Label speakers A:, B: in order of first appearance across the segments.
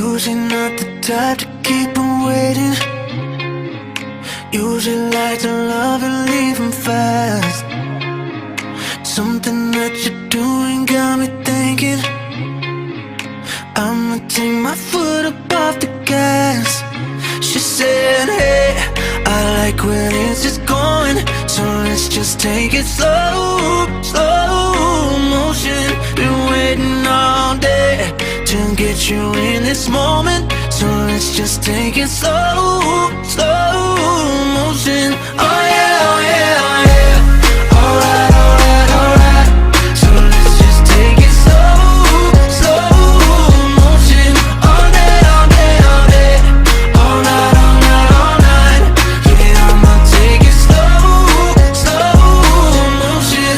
A: Usually not the type to keep on waiting. Usually like to love and leave 'em fast. Something that you're doing got me thinking I'ma take my foot up off the gas. She said, hey, I like where this is going, so let's just take it slow, slow motion. Been waiting all day to get you in this moment, so let's just take it slow, slow motion. Oh yeah, oh yeah, oh yeah. Alright, alright, alright. So let's just take it slow, slow motion. All day, all day, all day. All night, all night, all night. Yeah, I'ma take it slow, slow motion.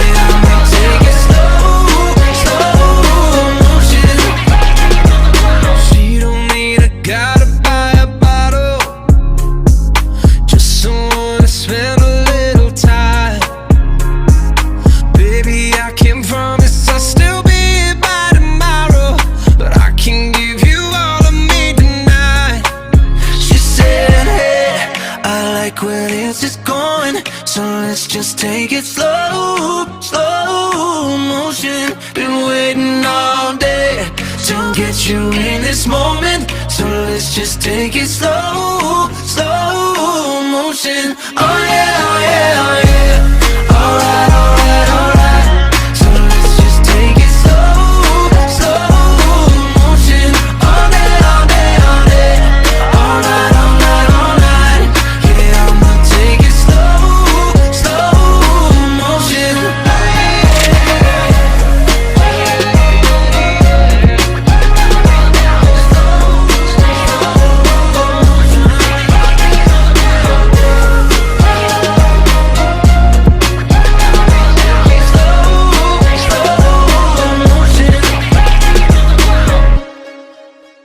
A: Yeah, I'ma take it slow, slow motion. She don't need a guy to buy a bottle, just someone to spend a little time. Baby, I can't promise I'll still be here by tomorrow, but I can give you all of me tonight. She said, hey, I like where this is going, so let's just take it slow, slow motion. Been waiting all day to get you in this moment, so let's just take it slow, slow motion. Oh yeah.